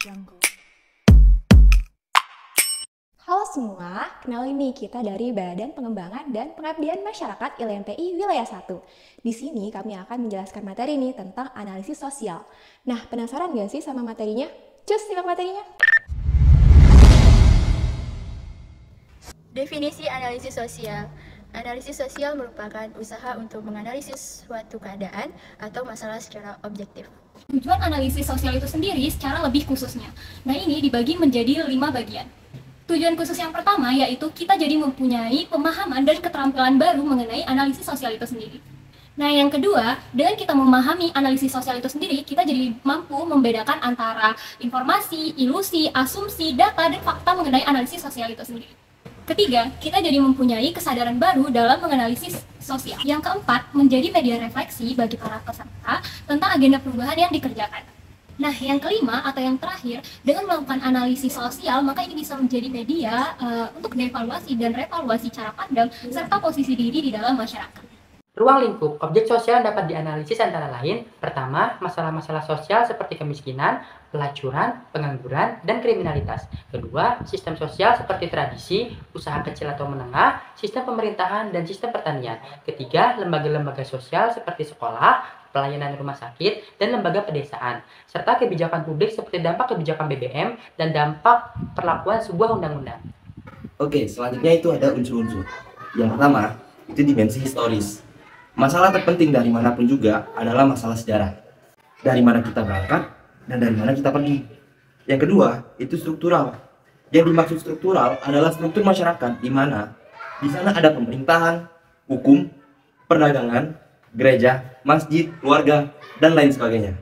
Jungle. Halo semua, kenalin nih kita dari Badan Pengembangan dan Pengabdian Masyarakat ILMPI Wilayah 1. Di sini kami akan menjelaskan materi nih tentang analisis sosial. Nah, penasaran gak sih sama materinya? Cus, simak materinya! Definisi analisis sosial. Analisis sosial merupakan usaha untuk menganalisis suatu keadaan atau masalah secara objektif. Tujuan analisis sosial itu sendiri secara lebih khususnya. Nah, ini dibagi menjadi 5 bagian. Tujuan khusus yang pertama yaitu kita jadi mempunyai pemahaman dan keterampilan baru mengenai analisis sosial itu sendiri. Nah, yang kedua, dengan kita memahami analisis sosial itu sendiri, kita jadi mampu membedakan antara informasi, ilusi, asumsi, data, dan fakta mengenai analisis sosial itu sendiri. Ketiga, kita jadi mempunyai kesadaran baru dalam menganalisis sosial. Yang keempat, menjadi media refleksi bagi para peserta tentang agenda perubahan yang dikerjakan. Nah, yang kelima atau yang terakhir, dengan melakukan analisis sosial, maka ini bisa menjadi media untuk dievaluasi dan revaluasi cara pandang serta posisi diri di dalam masyarakat. Ruang lingkup objek sosial dapat dianalisis antara lain, pertama, masalah-masalah sosial seperti kemiskinan, pelacuran, pengangguran, dan kriminalitas. Kedua, sistem sosial seperti tradisi, usaha kecil atau menengah, sistem pemerintahan, dan sistem pertanian. Ketiga, lembaga-lembaga sosial seperti sekolah, pelayanan rumah sakit, dan lembaga pedesaan, serta kebijakan publik seperti dampak kebijakan BBM dan dampak perlakuan sebuah undang-undang. Oke, selanjutnya itu ada unsur-unsur. Yang pertama, itu dimensi historis. Masalah terpenting dari manapun juga adalah masalah sejarah. Dari mana kita berangkat dan dari mana kita pergi. Yang kedua, itu struktural. Yang dimaksud struktural adalah struktur masyarakat di mana di sana ada pemerintahan, hukum, perdagangan, gereja, masjid, keluarga, dan lain sebagainya.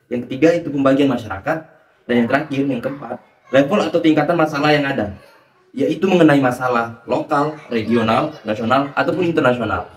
Yang ketiga itu pembagian masyarakat. Dan yang terakhir, yang keempat, level atau tingkatan masalah yang ada, yaitu mengenai masalah lokal, regional, nasional, ataupun internasional.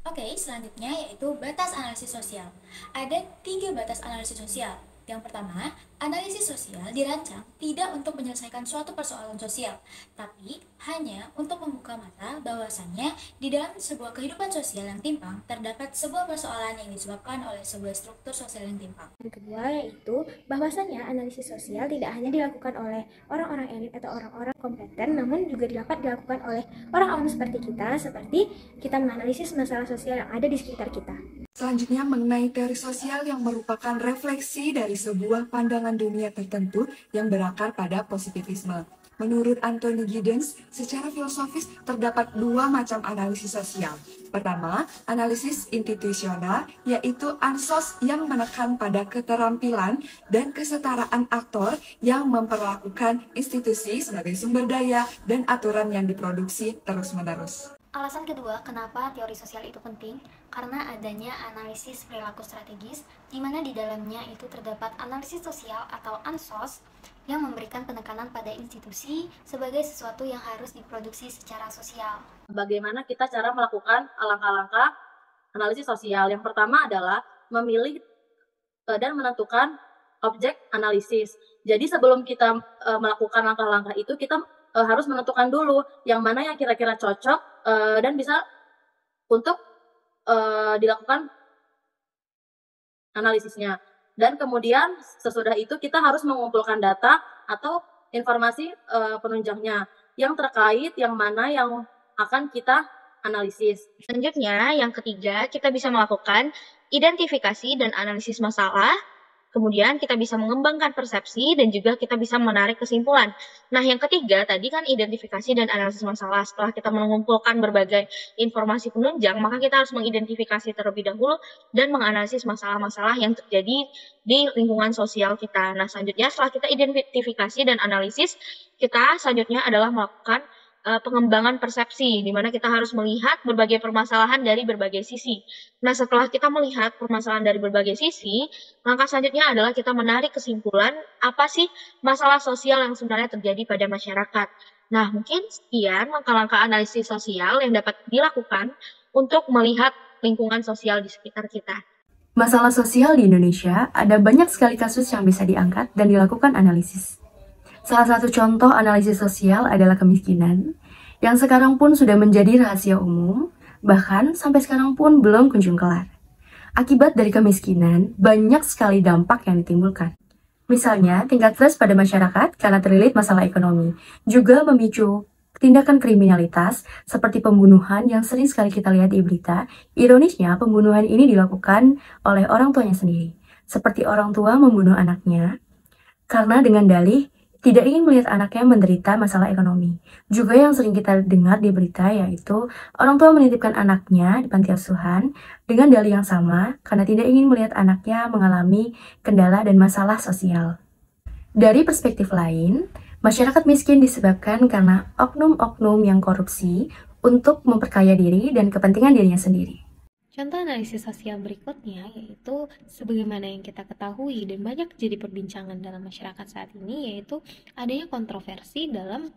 Oke, selanjutnya yaitu batas analisis sosial. Ada 3 batas analisis sosial. Yang pertama, analisis sosial dirancang tidak untuk menyelesaikan suatu persoalan sosial, tapi hanya untuk membuka mata bahwasannya di dalam sebuah kehidupan sosial yang timpang terdapat sebuah persoalan yang disebabkan oleh sebuah struktur sosial yang timpang. Yang kedua yaitu bahwasannya analisis sosial tidak hanya dilakukan oleh orang-orang elit atau orang-orang kompeten, namun juga dapat dilakukan oleh orang-orang seperti kita menganalisis masalah sosial yang ada di sekitar kita. Selanjutnya mengenai teori sosial yang merupakan refleksi dari sebuah pandangan dunia tertentu yang berakar pada positivisme. Menurut Anthony Giddens, secara filosofis terdapat 2 macam analisis sosial. Pertama, analisis institusional, yaitu ansos yang menekan pada keterampilan dan kesetaraan aktor yang memperlakukan institusi sebagai sumber daya dan aturan yang diproduksi terus-menerus. Alasan kedua, kenapa teori sosial itu penting? Karena adanya analisis perilaku strategis, di mana di dalamnya itu terdapat analisis sosial atau ansos yang memberikan penekanan pada institusi sebagai sesuatu yang harus diproduksi secara sosial. Bagaimana kita cara melakukan langkah-langkah analisis sosial? Yang pertama adalah memilih dan menentukan objek analisis. Jadi sebelum kita melakukan langkah-langkah itu, kita harus menentukan dulu yang mana yang kira-kira cocok dan bisa untuk dilakukan analisisnya. Dan kemudian sesudah itu kita harus mengumpulkan data atau informasi penunjangnya yang terkait yang mana yang akan kita analisis. Selanjutnya, yang ketiga, kita bisa melakukan identifikasi dan analisis masalah. Kemudian kita bisa mengembangkan persepsi dan juga kita bisa menarik kesimpulan. Nah, yang ketiga tadi kan identifikasi dan analisis masalah. Setelah kita mengumpulkan berbagai informasi penunjang, maka kita harus mengidentifikasi terlebih dahulu dan menganalisis masalah-masalah yang terjadi di lingkungan sosial kita. Nah, selanjutnya setelah kita identifikasi dan analisis, kita selanjutnya adalah melakukan pengembangan persepsi, di mana kita harus melihat berbagai permasalahan dari berbagai sisi. Nah, setelah kita melihat permasalahan dari berbagai sisi, langkah selanjutnya adalah kita menarik kesimpulan apa sih masalah sosial yang sebenarnya terjadi pada masyarakat. Nah, mungkin sekian langkah-langkah analisis sosial yang dapat dilakukan untuk melihat lingkungan sosial di sekitar kita. Masalah sosial di Indonesia, ada banyak sekali kasus yang bisa diangkat dan dilakukan analisis. Salah satu contoh analisis sosial adalah kemiskinan, yang sekarang pun sudah menjadi rahasia umum, bahkan sampai sekarang pun belum kunjung kelar. Akibat dari kemiskinan, banyak sekali dampak yang ditimbulkan. Misalnya, tingkat stres pada masyarakat karena terlilit masalah ekonomi, juga memicu tindakan kriminalitas seperti pembunuhan yang sering sekali kita lihat di berita. Ironisnya, pembunuhan ini dilakukan oleh orang tuanya sendiri, seperti orang tua membunuh anaknya karena dengan dalih tidak ingin melihat anaknya menderita masalah ekonomi. Juga yang sering kita dengar di berita yaitu orang tua menitipkan anaknya di panti asuhan dengan dalih yang sama karena tidak ingin melihat anaknya mengalami kendala dan masalah sosial. Dari perspektif lain, masyarakat miskin disebabkan karena oknum-oknum yang korupsi untuk memperkaya diri dan kepentingan dirinya sendiri. Contoh analisis sosial berikutnya yaitu sebagaimana yang kita ketahui dan banyak jadi perbincangan dalam masyarakat saat ini, yaitu adanya kontroversi dalam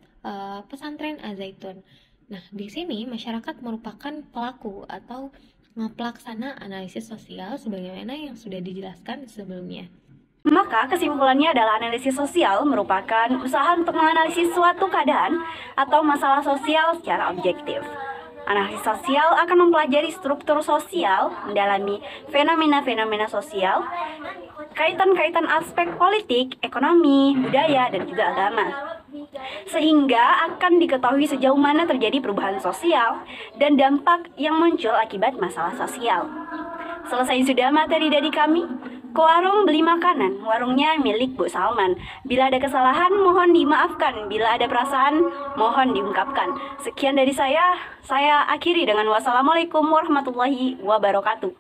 pesantren Al-Zaitun. Nah, di sini masyarakat merupakan pelaku atau pelaksana analisis sosial sebagaimana yang sudah dijelaskan sebelumnya. Maka kesimpulannya adalah analisis sosial merupakan usaha untuk menganalisis suatu keadaan atau masalah sosial secara objektif. Analisis sosial akan mempelajari struktur sosial, mendalami fenomena-fenomena sosial, kaitan-kaitan aspek politik, ekonomi, budaya, dan juga agama. Sehingga akan diketahui sejauh mana terjadi perubahan sosial dan dampak yang muncul akibat masalah sosial. Selesai sudah materi dari kami. Ke warung beli makanan, warungnya milik Bu Salman. Bila ada kesalahan, mohon dimaafkan. Bila ada perasaan, mohon diungkapkan. Sekian dari saya akhiri dengan wassalamualaikum warahmatullahi wabarakatuh.